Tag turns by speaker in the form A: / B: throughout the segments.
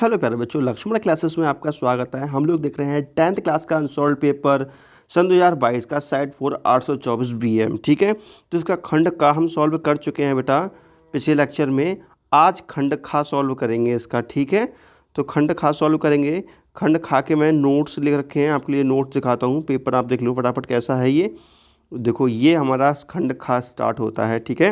A: Hello प्यारे बच्चों, Lakshman classes में आपका स्वागत है। हम लोग देख रहे हैं 10th क्लास का अनसॉल्व पेपर सन 2022 का साइड 4 824 BM। ठीक है, तो इसका खंड का हम सॉल्व कर चुके हैं बेटा पिछले लेक्चर में। आज खंड खा सॉल्व करेंगे इसका। ठीक है, तो खंड खा सॉल्व करेंगे। खंड खा के मैं नोट्स लिख रखे हैं, आपके लिए नोट्स दिखाता हूँ। पेपर आप देख लो फटाफट कैसा है ये। देखो ये हमारा खंड खा स्टार्ट होता है। ठीक है,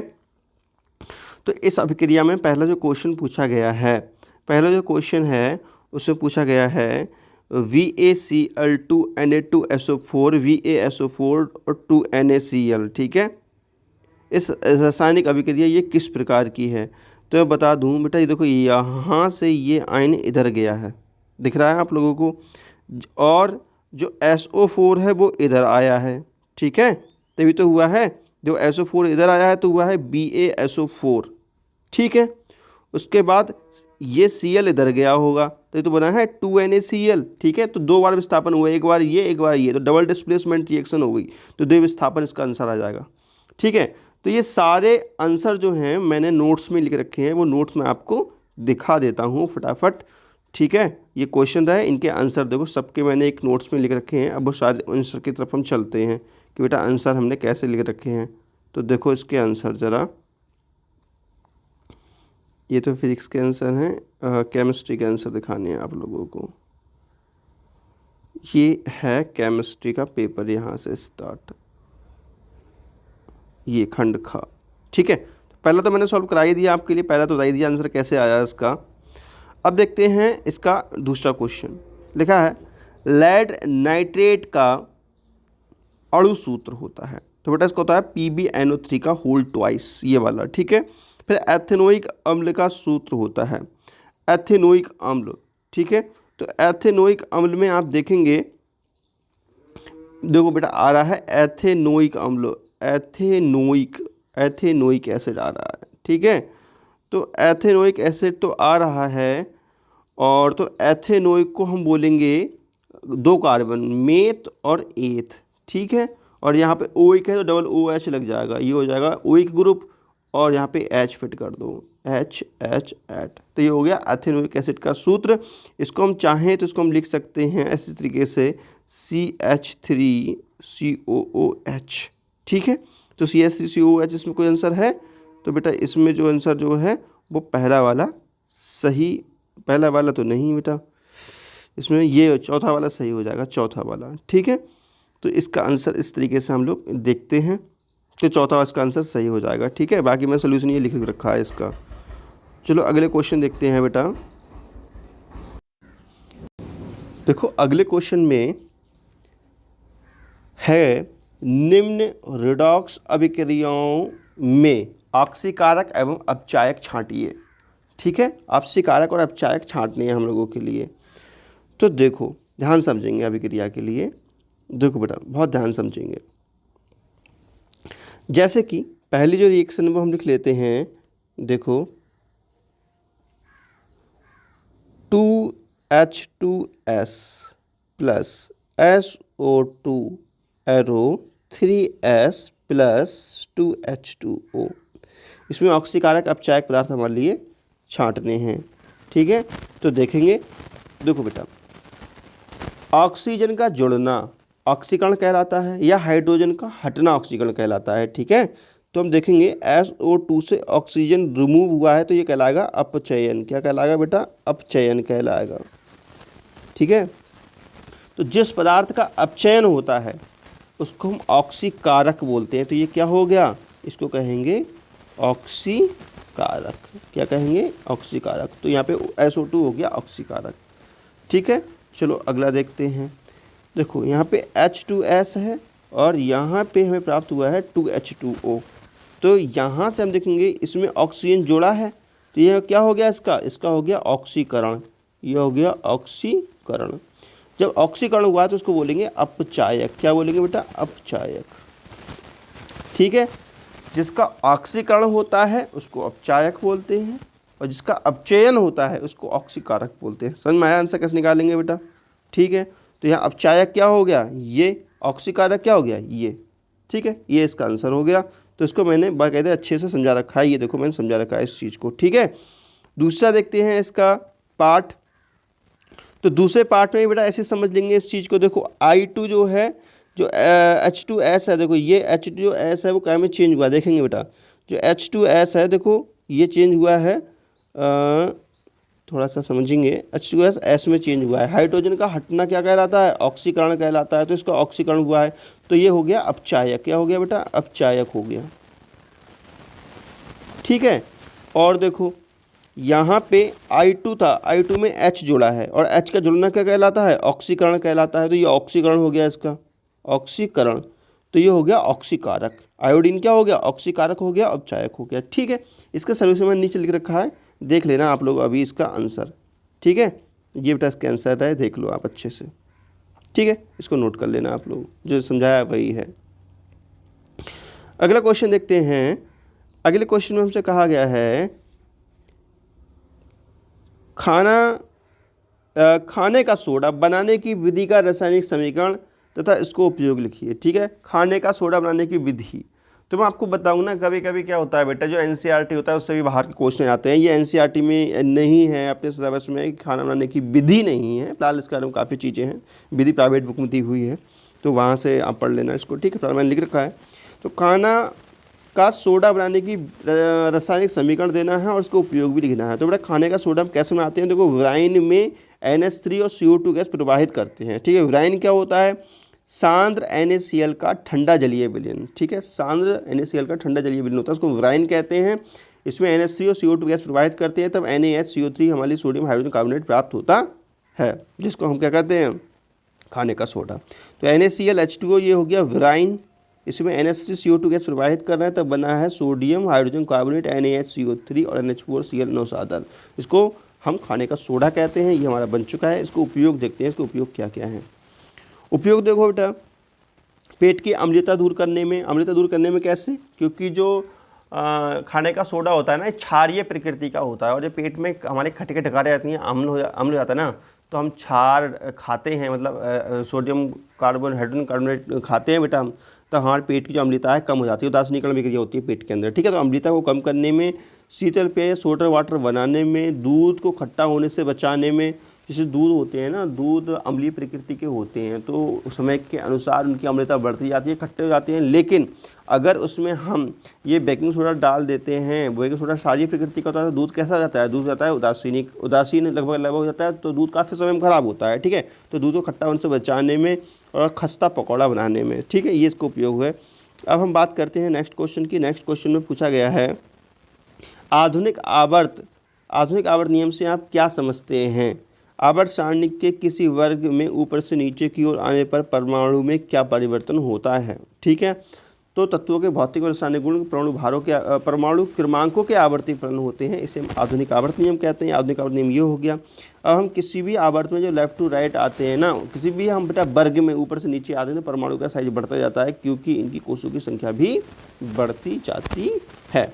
A: तो इस अभिक्रिया में पहला जो क्वेश्चन पूछा गया है, पहला जो क्वेश्चन है उसमें पूछा गया है VaCl2Na2SO4 VaSO4 और 2NaCl। ठीक है, इस रासायनिक अभिक्रिया ये किस प्रकार की है? तो मैं बता दूं बेटा, ये देखो यहाँ से ये आयन इधर गया है, दिख रहा है आप लोगों को, और जो SO4 है वो इधर आया है। ठीक है, तभी तो हुआ है, जो SO4 इधर आया है तो हुआ है BaSO4। ठीक है, उसके बाद ये Cl इधर गया होगा तो ये तो बना है 2NaCl। ठीक है, तो दो बार विस्थापन हुआ, एक बार ये एक बार ये, तो डबल डिस्प्लेसमेंट रिएक्शन हो गई, तो दो विस्थापन इसका आंसर आ जाएगा। ठीक है, तो ये सारे आंसर जो हैं मैंने नोट्स में लिख रखे हैं, वो नोट्स में आपको दिखा देता हूँ फटाफट। ठीक है, ये क्वेश्चन रहे, इनके आंसर देखो सबके मैंने एक नोट्स में लिख रखे हैं। अब वो सारे आंसर की तरफ हम चलते हैं कि बेटा आंसर हमने कैसे लिख रखे हैं। तो देखो इसके आंसर ज़रा, ये तो फिजिक्स के आंसर हैं, केमिस्ट्री के आंसर दिखाने हैं आप लोगों को। ये है केमिस्ट्री का पेपर, यहाँ से स्टार्ट, ये खंड खा। ठीक है, पहला तो मैंने सॉल्व करा ही दिया आपके लिए, पहला तो बता ही दिया आंसर कैसे आया इसका। अब देखते हैं इसका दूसरा क्वेश्चन। लिखा है लेड नाइट्रेट का अणु सूत्र होता है, तो बेटा इसका होता है PbNO3 का होल ट्वाइस, ये वाला। ठीक है, फिर एथेनोइक अम्ल का सूत्र होता है एथेनोइक अम्ल। ठीक है, तो एथेनोइक अम्ल में आप देखेंगे, देखो बेटा आ रहा है एथेनोइक अम्ल, एथेनोइक एसिड आ रहा है। ठीक है, तो एथेनोइक एसिड तो आ रहा है, और तो एथेनोइक को हम बोलेंगे दो कार्बन, मेथ और एथ। ठीक है, और यहाँ पे ओइक है तो डबल OH लग जाएगा, ये हो जाएगा ओइक ग्रुप, और यहाँ पे H फिट कर दो, HH ऐट, तो ये हो गया एथेनोइक एसिड का सूत्र। इसको हम चाहें तो इसको हम लिख सकते हैं ऐसे तरीके से CH3COOH। ठीक है, तो CH3COOH इसमें कोई आंसर है? तो बेटा इसमें जो आंसर जो है वो पहला वाला सही, पहला वाला तो नहीं बेटा, इसमें ये चौथा वाला सही हो जाएगा, चौथा वाला। ठीक है, तो इसका आंसर इस तरीके से हम लोग देखते हैं कि चौथा इसका आंसर सही हो जाएगा। ठीक है, बाकी मैं सोल्यूशन ये लिख रखा है इसका। चलो अगले क्वेश्चन देखते हैं बेटा। देखो अगले क्वेश्चन में है निम्न रिडॉक्स अभिक्रियाओं में ऑक्सीकारक एवं अपचायक छांटिए। ठीक है, ऑक्सीकारक और अपचायक छांटने हैं हम लोगों के लिए। तो देखो ध्यान समझेंगे अभिक्रिया के लिए, देखो बेटा बहुत ध्यान समझेंगे। जैसे कि पहली जो रिएक्शन वो हम लिख लेते हैं, देखो 2H2S plus SO2 arrow 3S plus 2H2O। इसमें ऑक्सीकारक अपचायक पदार्थ हमारे लिए छांटने हैं। ठीक है, तो देखेंगे, देखो बेटा ऑक्सीजन का जुड़ना ऑक्सीकरण कहलाता है, या हाइड्रोजन का हटना ऑक्सीकरण कहलाता है। ठीक है, तो हम देखेंगे SO2 से ऑक्सीजन रिमूव हुआ है तो ये कहलाएगा अपचयन। क्या कहलाएगा बेटा? अपचयन कहलाएगा। ठीक है, तो जिस पदार्थ का अपचयन होता है उसको हम ऑक्सीकारक बोलते हैं, तो ये क्या हो गया? इसको कहेंगे ऑक्सीकारक। क्या कहेंगे? ऑक्सीकारक। तो यहाँ पे SO2 हो गया ऑक्सीकारक। ठीक है, चलो अगला देखते हैं। देखो यहाँ पे H2S है और यहाँ पे हमें प्राप्त हुआ है 2H2O। तो यहाँ से हम देखेंगे इसमें ऑक्सीजन जोड़ा है, तो यह क्या हो गया? इसका हो गया ऑक्सीकरण। यह हो गया ऑक्सीकरण। जब ऑक्सीकरण हुआ तो उसको बोलेंगे अपचायक। क्या बोलेंगे बेटा? अपचायक। ठीक है, जिसका ऑक्सीकरण होता है उसको अपचायक बोलते हैं, और जिसका अपचयन होता है उसको ऑक्सीकारक बोलते हैं। समझ में आया? आंसर कैसे निकालेंगे बेटा? ठीक है, तो यहाँ अपचायक क्या हो गया? ये। ऑक्सीकारक क्या हो गया? ये। ठीक है, ये इसका आंसर हो गया। तो इसको मैंने बाकायदे अच्छे से समझा रखा है, ये देखो मैंने समझा रखा है इस चीज़ को। ठीक है, दूसरा देखते हैं इसका पार्ट। तो दूसरे पार्ट में भी बेटा ऐसे समझ लेंगे इस चीज़ को। देखो I2 जो है, जो H2S है, देखो ये H2S है वो क्या में चेंज हुआ है, देखेंगे बेटा जो H2S है देखो ये चेंज हुआ है, थोड़ा सा समझेंगे, H2S S में चेंज हुआ है। हाइड्रोजन का हटना क्या कहलाता है, ऑक्सीकरण कहलाता है, तो इसका ऑक्सीकरण हुआ है तो ये हो गया अपचायक। क्या हो गया बेटा, अपचायक हो गया, ठीक है। और देखो यहाँ पे I2 था, I2 में H जुड़ा है और H का जुड़ना क्या कहलाता है, ऑक्सीकरण कहलाता है, तो ये ऑक्सीकरण हो गया इसका, ऑक्सीकरण, तो ये हो गया ऑक्सीकारक। आयोडीन क्या हो गया, ऑक्सीकारक हो गया, अपचायक हो गया, ठीक है। इसका सोल्यूशन मैंने नीचे लिख रखा है, देख लेना आप लोग अभी इसका आंसर, ठीक है। ये बेटा इसका आंसर है, देख लो आप अच्छे से, ठीक है, इसको नोट कर लेना आप लोग, जो समझाया वही है। अगला क्वेश्चन देखते हैं। अगले क्वेश्चन में हमसे कहा गया है खाने का सोडा बनाने की विधि का रासायनिक समीकरण तथा इसको उपयोग लिखिए, ठीक है। खाने का सोडा बनाने की विधि, तो मैं आपको बताऊं ना, कभी कभी क्या होता है बेटा, जो एनसीईआरटी होता है उससे भी बाहर के क्वेश्चन आते हैं। ये एनसीईआरटी में नहीं है, अपने सिलेबस में खाना बनाने की विधि नहीं है, फिलहाल इसके बारे में काफ़ी चीज़ें हैं, विधि प्राइवेट बुक में दी हुई है, तो वहाँ से आप पढ़ लेना इसको, ठीक है। फिलहाल मैंने लिख रखा है। तो खाना का सोडा बनाने की रासायनिक समीकरण देना है और उसका उपयोग भी लिखना है। तो बेटा खाने का सोडा हम कैसे बनाते हैं, देखो विराइन में NH3 और CO2 गैस प्रवाहित करते हैं, ठीक है। विराइन क्या होता है, सांद्र NaCl का ठंडा जलीय विलयन, ठीक है, सांद्र NaCl का ठंडा जलीय विलयन होता है, उसको विराइन कहते हैं। इसमें NH3 और CO2 गैस प्रवाहित करते हैं, तब NaHCO3 हमारे सोडियम हाइड्रोजन कार्बोनेट प्राप्त होता है, जिसको हम क्या कहते हैं, खाने का सोडा। तो NaCl H2O ये हो गया विराइन, इसमें NH3 CO2 गैस प्रवाहित कर रहे हैं, तब बना है सोडियम हाइड्रोजन कार्बोनेट NaHCO3 और NH4Cl सादर, इसको हम खाने का सोडा कहते हैं। ये हमारा बन चुका है। इसको उपयोग देखते हैं, इसको उपयोग क्या क्या है। उपयोग देखो बेटा, पेट की अम्लता दूर करने में, अम्लता दूर करने में कैसे, क्योंकि जो खाने का सोडा होता है ना, क्षारीय प्रकृति का होता है, और जब पेट में हमारे खटके टकारे जाती हैं, अम्ल हो जाता है ना, तो हम क्षार खाते हैं, मतलब सोडियम कार्बन हाइड्रोजन कार्बोनेट खाते हैं बेटा हम, तो हमारे पेट की जो अम्लता है कम हो जाती है, उदासीनीकरण विक्रिया होती है पेट के अंदर, ठीक है। तो अम्लता को कम करने में, शीतल पेय सोडा वाटर बनाने में, दूध को खट्टा होने से बचाने में, जैसे दूध होते हैं ना, दूध अम्लीय प्रकृति के होते हैं, तो समय के अनुसार उनकी अम्लता बढ़ती जाती है, खट्टे हो जाते हैं, लेकिन अगर उसमें हम ये बेकिंग सोडा डाल देते हैं, बेकिंग सोडा क्षारीय प्रकृति का होता है, तो दूध कैसा जाता है, दूध जाता है उदासीन लगभग हो जाता है, तो दूध काफ़ी समय में ख़राब होता है, ठीक है। तो दूध को खट्टा होने से बचाने में और खस्ता पकौड़ा बनाने में, ठीक है, ये इसका उपयोग है। अब हम बात करते हैं नेक्स्ट क्वेश्चन की। नेक्स्ट क्वेश्चन में पूछा गया है आधुनिक आवर्त नियम से आप क्या समझते हैं। आवर्त सारणी के किसी वर्ग में ऊपर से नीचे की ओर आने पर परमाणु में क्या परिवर्तन होता है, ठीक है। तो तत्वों के भौतिक और रासायनिक गुण परमाणु भारों के परमाणु क्रमांकों के आवर्तीकरण होते हैं, इसे हम आधुनिक आवर्त नियम कहते हैं। आधुनिक आवर्त नियम ये हो गया। अब हम किसी भी आवर्त में जो लेफ्ट टू राइट आते हैं ना, किसी भी हम बेटा वर्ग में ऊपर से नीचे आते हैं तो परमाणु का साइज बढ़ता जाता है, क्योंकि इनकी कोषों की संख्या भी बढ़ती जाती है।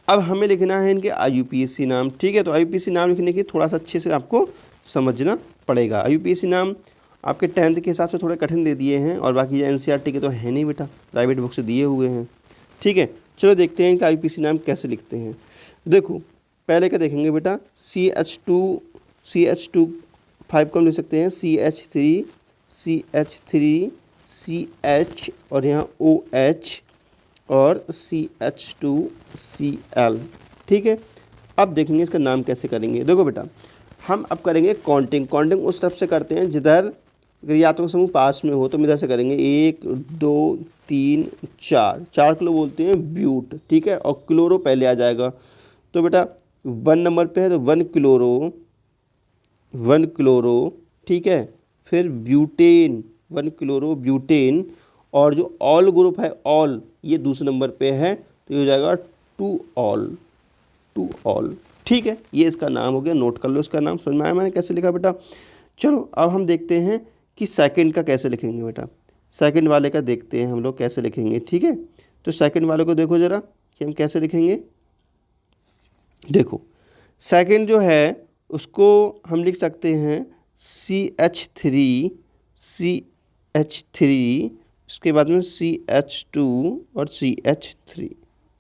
A: अब हमें लिखना है इनके IUPAC नाम, ठीक है। तो IUPAC नाम लिखने के थोड़ा सा अच्छे से आपको समझना पड़ेगा। IUPAC नाम आपके 10th के हिसाब से थोड़े कठिन दे दिए हैं, और बाकी NCERT के तो है नहीं बेटा, प्राइवेट बुक से दिए हुए हैं, ठीक है। चलो देखते हैं इनका IUPAC नाम कैसे लिखते हैं। देखो पहले क्या देखेंगे बेटा, CH2 5 को हम लिख सकते हैं CH3 CH और यहाँ OH और CH2Cl, ठीक है। अब देखेंगे इसका नाम कैसे करेंगे। देखो बेटा हम अब करेंगे काउंटिंग उस तरफ से करते हैं जिधर क्रियात्मक समूह पास में हो, तो हम इधर से करेंगे 1 2 3 4 किलो बोलते हैं ब्यूट, ठीक है, और क्लोरो पहले आ जाएगा। तो बेटा 1 नंबर पे है तो 1 क्लोरो, ठीक है। फिर ब्यूटेन 1 क्लोरो ब्यूटेन, और जो ऑल ग्रुप है ऑल, ये दूसरे नंबर पे है, तो ये हो जाएगा 2 ऑल, ठीक है। ये इसका नाम हो गया, नोट कर लो इसका नाम। समझ में आया मैंने कैसे लिखा बेटा। चलो अब हम देखते हैं कि सेकंड का कैसे लिखेंगे बेटा। सेकंड वाले का देखते हैं हम लोग कैसे लिखेंगे, ठीक है। तो सेकंड वाले को देखो ज़रा कि हम कैसे लिखेंगे। देखो सेकंड जो है उसको हम लिख सकते हैं CH3, उसके बाद में CH2 और CH3,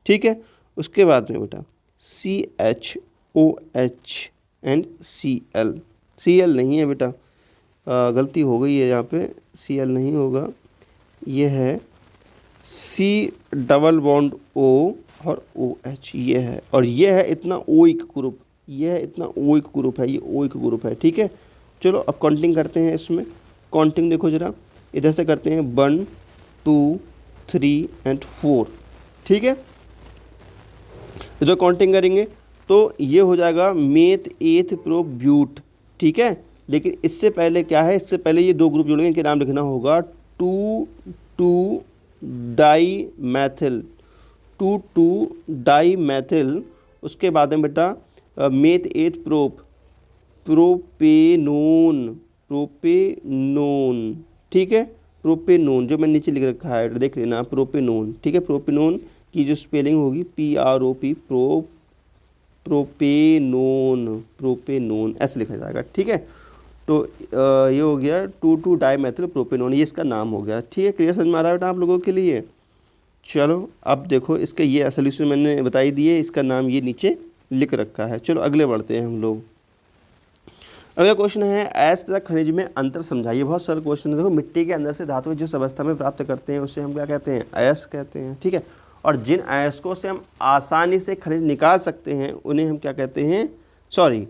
A: ठीक है। उसके बाद में बेटा CHOH एंड Cl, Cl नहीं है बेटा, गलती हो गई है यहाँ पे, Cl नहीं होगा, ये है C डबल बॉन्ड O और OH, ये है, और ये है इतना ओइक ग्रुप, ये है इतना ओइक ग्रुप है, ये ओइक ग्रुप है, ठीक है। चलो अब काउंटिंग करते हैं इसमें, काउंटिंग देखो जरा, इधर से करते हैं 1 2 3 एंड 4, ठीक है। इधर काउंटिंग करेंगे तो ये हो जाएगा मेथ एथ प्रो ब्यूट, ठीक है। लेकिन इससे पहले क्या है, इससे पहले ये दो ग्रुप जुड़ेंगे, इनके नाम लिखना होगा 2 डाई मैथिल, 2 डाई मैथिल। उसके बाद में बेटा मेथ एथ प्रोप प्रोपेनोन, प्रोपेनोन, ठीक है, प्रोपेनोन, जो मैंने नीचे लिख रखा है देख लेना, प्रोपेनोन, ठीक है। प्रोपेनोन की जो स्पेलिंग होगी PROP, प्रोपेनोन, प्रोपेनोन ऐसे लिखा जाएगा, ठीक है। तो ये हो गया 2 डाई मैथिल प्रोपेनोन, ये इसका नाम हो गया, ठीक है। क्लियर समझ में आ रहा है बेटा आप लोगों के लिए। चलो अब देखो इसका ये सोल्यूशन मैंने बताई दिए, इसका नाम ये नीचे लिख रखा है। चलो अगले बढ़ते हैं हम लोग। अगला क्वेश्चन है अयस्क तथा खनिज में अंतर समझाइए। बहुत सारे क्वेश्चन है, देखो मिट्टी के अंदर से धातु जिस अवस्था में प्राप्त करते हैं उसे हम क्या कहते हैं, अयस्क कहते हैं, ठीक है। और जिन अयस्कों से हम आसानी से खनिज निकाल सकते हैं उन्हें हम क्या कहते हैं, सॉरी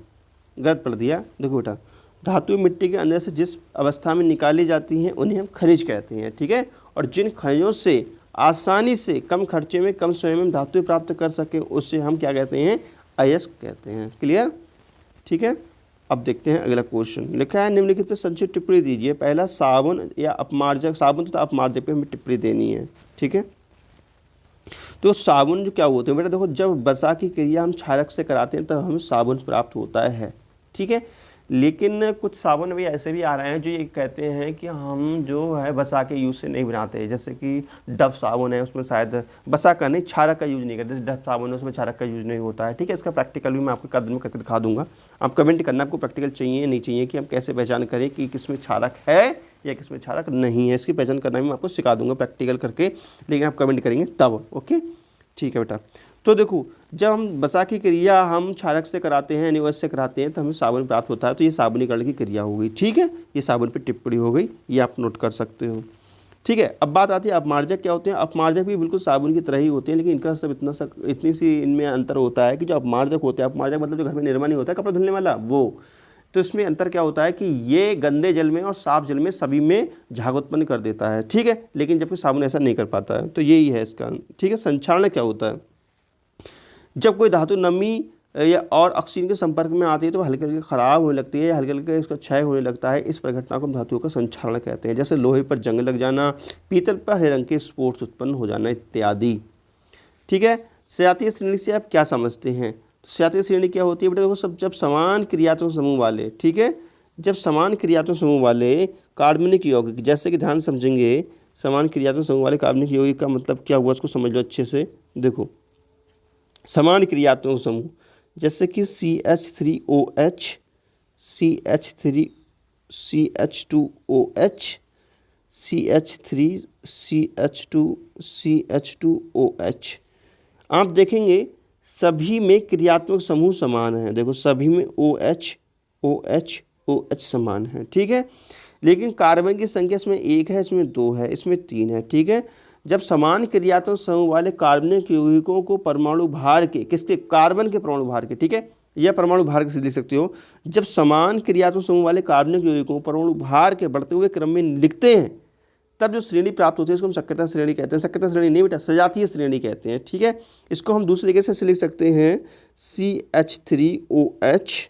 A: गलत पढ़ दिया, देखो बेटा, धातु मिट्टी के अंदर से जिस अवस्था में निकाली जाती हैं उन्हें हम खनिज कहते हैं, ठीक है। और जिन खनिजों से आसानी से कम खर्चे में कम समय में धातु प्राप्त कर सके उससे हम क्या कहते हैं, अयस्क कहते हैं। क्लियर, ठीक है। अब देखते हैं अगला क्वेश्चन, लिखा है निम्नलिखित पर संक्षिप्त टिप्पणी दीजिए। पहला, साबुन या अपमार्जक, साबुन तथा अपमार्जक पे हमें टिप्पणी देनी है, ठीक है। तो साबुन जो क्या होते हैं बेटा, देखो जब वसा की क्रिया हम क्षारक से कराते हैं तब हमें साबुन प्राप्त होता है, ठीक है। लेकिन कुछ साबुन भी ऐसे भी आ रहे हैं जो ये कहते हैं कि हम जो है वसा के यूज़ से नहीं बनाते, जैसे कि डव साबुन है उसमें शायद वसा का नहीं क्षारक का यूज़ नहीं करते, डव साबुन है उसमें क्षारक का यूज़ नहीं होता है, ठीक है। इसका प्रैक्टिकल भी मैं आपको कदम में करके दिखा दूंगा। आप कमेंट करना आपको प्रैक्टिकल चाहिए नहीं चाहिए, कि हम कैसे पहचान करें कि किसमें क्षारक है या किसमें क्षारक नहीं है, इसकी पहचान करना भी मैं आपको सिखा दूंगा प्रैक्टिकल करके, लेकिन आप कमेंट करेंगे तब, ओके, ठीक है बेटा। तो देखो जब हम वसा की क्रिया हम क्षारक से कराते हैं, निवस से कराते हैं तो हमें साबुन प्राप्त होता है, तो ये साबुनीकरण की क्रिया हो गई, ठीक है। ये साबुन पे टिप्पणी हो गई, ये आप नोट कर सकते हो, ठीक है। अब बात आती है अपमार्जक क्या होते हैं। अपमार्जक भी बिल्कुल साबुन की तरह ही होते हैं, लेकिन इनका सब इतनी सी इनमें अंतर होता है कि जो अपमार्जक होते हैं, अपमार्जक मतलब जो घर में निर्मा नहीं होता है कपड़ा धुलने वाला, वो, तो इसमें अंतर क्या होता है कि ये गंदे जल में और साफ जल में सभी में झाग उत्पन्न कर देता है, ठीक है। लेकिन जबकि साबुन ऐसा नहीं कर पाता है, तो यही है इसका, ठीक है। संक्षारण क्या होता है, जब कोई धातु नमी या और ऑक्सीजन के संपर्क में आती है तो हल्के हल्के खराब होने लगती है या हल्के हल्के इसका क्षय होने लगता है, इस प्रघटना को हम धातुओं का संक्षारण कहते हैं। जैसे लोहे पर जंग लग जाना, पीतल पर हरे रंग के स्पॉट्स उत्पन्न हो जाना इत्यादि, ठीक है। सजातीय श्रेणी से आप क्या समझते हैं, तो सजातीय श्रेणी क्या होती है बेटा, देखो सब जब समान क्रियात्मक समूह वाले, ठीक है, जब समान क्रियात्मक समूह वाले कार्बनिक यौगिक, जैसे कि ध्यान समझेंगे समान क्रियात्मक समूह वाले कार्बनिक यौगिक का मतलब क्या हुआ, उसको समझ लो अच्छे से। देखो समान क्रियात्मक समूह जैसे कि CH3OH, CH3, CH2OH, CH3, CH2, CH2OH, आप देखेंगे सभी में क्रियात्मक समूह समान है। देखो सभी में OH, OH, OH समान है, ठीक है। लेकिन कार्बन की संख्या इसमें 1 है, इसमें 2 है, इसमें 3 है, ठीक है। जब समान क्रियात्मक समूह वाले कार्बनिक यौगिकों को परमाणु भार के, किसके, कार्बन के परमाणु भार के, ठीक है, यह परमाणु भार से लिख सकते हो। जब समान क्रियात्मक समूह वाले कार्बनिक यौगिकों परमाणु भार के बढ़ते हुए क्रम में लिखते हैं तब जो श्रेणी प्राप्त होती है इसको हम सक्रियता श्रेणी कहते हैं। सक्रियता श्रेणी नहीं बेटा, सजातीय श्रेणी कहते हैं, ठीक है। इसको हम दूसरे तरीके से लिख सकते हैं CH3OH,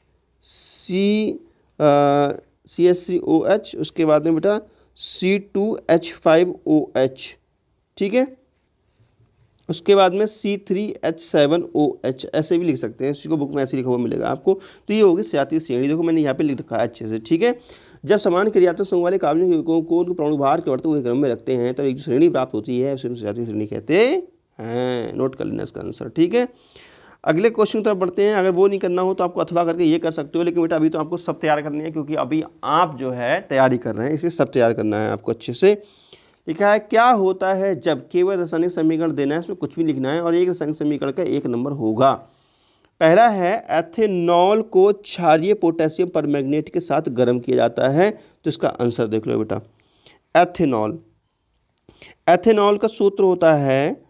A: CH3OH, उसके बाद में बेटा C2H5OH, ठीक है। उसके बाद में C3H7OH, ऐसे भी लिख सकते हैं, इसी को बुक में ऐसे लिखा हुआ मिलेगा आपको। तो ये होगी सजातीय श्रेणी, देखो मैंने यहाँ पे लिख रखा है अच्छे से, ठीक है। जब समान क्रियात्मक समूह वाले कार्बनिक यौगिकों को उनके परमाणु भार के बढ़ते हुए क्रम में रखते हैं तब एक जो श्रेणी प्राप्त होती है उसे हम सजातीय श्रेणी कहते हैं। नोट कर लेना इसका आंसर, ठीक है। अगले क्वेश्चन की तरफ बढ़ते हैं। अगर वो नहीं करना हो तो आपको अथवा करके ये कर सकते हो, लेकिन बेटा अभी तो आपको सब तैयार करनी है, क्योंकि अभी आप जो है तैयारी कर रहे हैं, इसे सब तैयार करना है आपको अच्छे से। लिखा है क्या होता है जब केवल रासायनिक समीकरण देना है, इसमें कुछ भी लिखना है और एक रासायनिक समीकरण का एक नंबर होगा। पहला है एथेनॉल को क्षारीय पोटेशियम परमैंगनेट के साथ गर्म किया जाता है। तो इसका आंसर देख लो बेटा, एथेनॉल। एथेनॉल का सूत्र होता है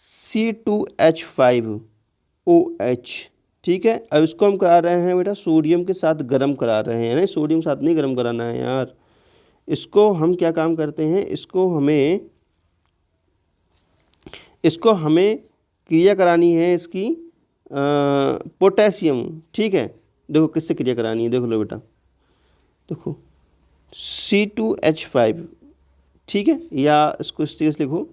A: C2H5OH, ठीक है। अब इसको हम करा रहे हैं बेटा सोडियम के साथ गर्म करा रहे हैं, नहीं सोडियम के साथ नहीं गर्म कराना है यार। इसको हम क्या काम करते हैं, इसको हमें क्रिया करानी है इसकी पोटेशियम, ठीक है। देखो किससे क्रिया करानी है, देखो लो बेटा, देखो C2H5, ठीक है, या इसको इस तरीके से लिखो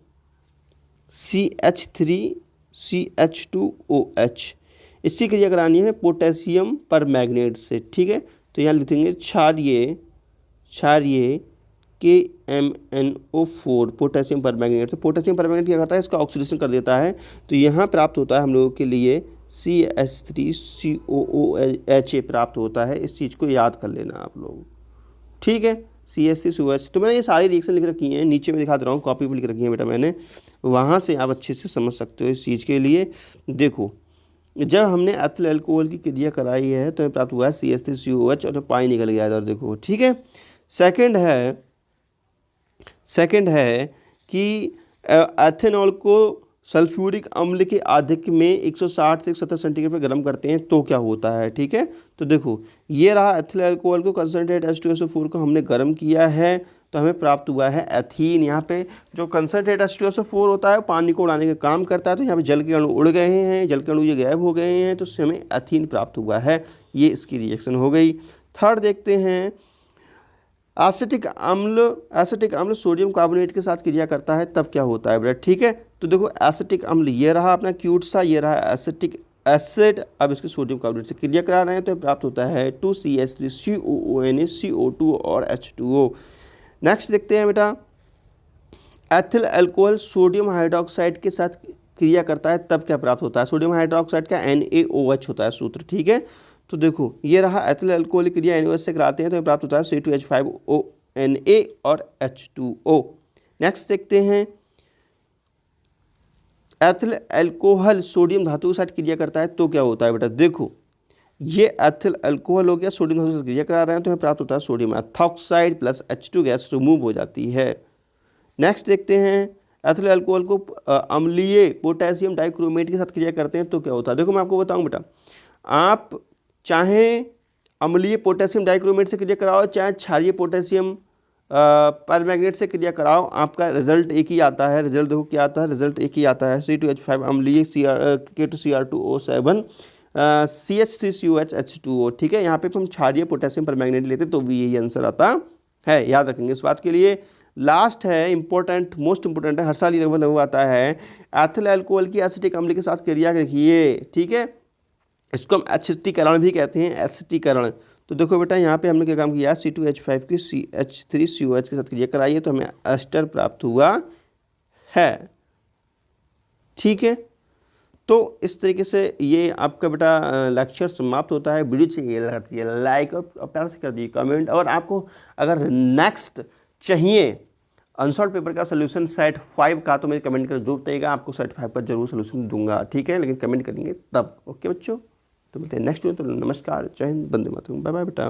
A: CH3CH2OH, इससे क्रिया करानी है पोटेशियम परमैंगनेट से, ठीक है। तो यहाँ लिख देंगे क्षारीय KMnO4 पोटेशियम परमैंगनेट। तो पोटेशियम परमैंगनेट क्या करता है, इसका ऑक्सीडेशन कर देता है। तो यहाँ प्राप्त होता है हम लोगों के लिए CH3COOH प्राप्त होता है। इस चीज़ को याद कर लेना आप लोग, ठीक है। CH3COOH। तो मैंने ये सारी रिएक्शन लिख रखी हैं, नीचे में दिखा दे रहा हूँ, कॉपी पर लिख रखी है बेटा मैंने, वहाँ से आप अच्छे से समझ सकते हो इस चीज़ के लिए। देखो जब हमने एथिल अल्कोहल की क्रिया कराई है तो प्राप्त हुआ है CH3COOH और पानी निकल गया इधर, देखो, ठीक है। सेकंड है कि एथेनॉल को सल्फ्यूरिक अम्ल के आधिक्य में 160 से 170 सेंटीग्रेड पर गर्म करते हैं तो क्या होता है, ठीक है। तो देखो ये रहा एथिल अल्कोहल को कंसनट्रेट H2SO4 को हमने गर्म किया है तो हमें प्राप्त हुआ है एथीन। यहाँ पे जो कंसनट्रेट H2SO4 होता है पानी को उड़ाने का काम करता है, तो यहाँ पे जल के अणु उड़ गए हैं, जल के अणु ये गायब हो गए हैं, तो उससे हमें एथीन प्राप्त हुआ है। ये इसकी रिएक्शन हो गई। थर्ड देखते हैं, एसिटिक अम्ल सोडियम कार्बोनेट के साथ क्रिया करता है तब क्या होता है बेटा, ठीक है। तो देखो एसिटिक अम्ल ये रहा अपना क्यूट सा, ये रहा एसिटिक एसिड। अब इसके सोडियम कार्बोनेट से क्रिया करा रहे हैं तो प्राप्त होता है 2CH3COONA और H2O। नेक्स्ट देखते हैं बेटा, एथिल अल्कोहल सोडियम हाइड्रोक्साइड के साथ क्रिया करता है तब क्या प्राप्त होता है। सोडियम हाइड्रोक्साइड का NaOH होता है सूत्र, ठीक है। तो देखो ये रहा एथिल अल्कोहल क्रिया NaOH से कराते हैं तो प्राप्त होता है C2H5ONA और H2O। नेक्स्ट देखते हैं, एथिल अल्कोहल सोडियम धातु के साथ क्रिया करता है तो क्या होता है बेटा। देखो ये एथिल अल्कोहल हो गया, सोडियम धातु से क्रिया करा रहे हैं तो हमें प्राप्त होता है sodium ethoxide plus H2 gas remove हो जाती है। नेक्स्ट देखते हैं, एथिल अल्कोहल को अम्लीय पोटेशियम डाइक्रोमेट के साथ क्रिया करते हैं तो क्या होता है। देखो मैं आपको बताऊं बेटा, आप चाहे अम्लीय पोटेशियम डाइक्रोमेट से क्रिया कराओ चाहे क्षारीय पोटेशियम परमैंगनेट से क्रिया कराओ, आपका रिजल्ट एक ही आता है। रिजल्ट देखो क्या आता है, रिजल्ट एक ही आता है, C2H5 अम्लीय K2Cr2O7 CH3COH H2O, ठीक है। यहाँ पे हम क्षारीय पोटेशियम परमैंगनेट लेते तो भी यही आंसर आता है, याद रखेंगे इस बात के लिए। लास्ट है इंपॉर्टेंट, मोस्ट इंपॉर्टेंट है, हर साल ये लगभग आता है, एथिल अल्कोहल की एसिटिक अम्ल के साथ क्रिया रखिए, ठीक है। इसको हम एसिटीकरण भी कहते हैं, एसिटीकरण। तो देखो बेटा यहाँ पे हमने क्या काम किया, C2H5 की CH3COH के साथ क्रिया कराइए तो हमें एस्टर प्राप्त हुआ है, ठीक है। तो इस तरीके से ये आपका बेटा लेक्चर समाप्त होता है। वीडियो चाहिए लाइक और प्यार से कर दीजिए कमेंट। और आपको अगर नेक्स्ट चाहिए अनसॉल्व पेपर का सोल्यूशन सेट 5 का तो मेरे कमेंट कर जरूर बताइएगा, आपको सेट 5 का जरूर सोल्यूशन दूंगा, ठीक है। लेकिन कमेंट करेंगे तब, ओके बच्चों। तो मिलते हैं नेक्स्ट वीडियो। तो नमस्कार, जय हिंद, वंदे मातरम, बाय बाय बेटा।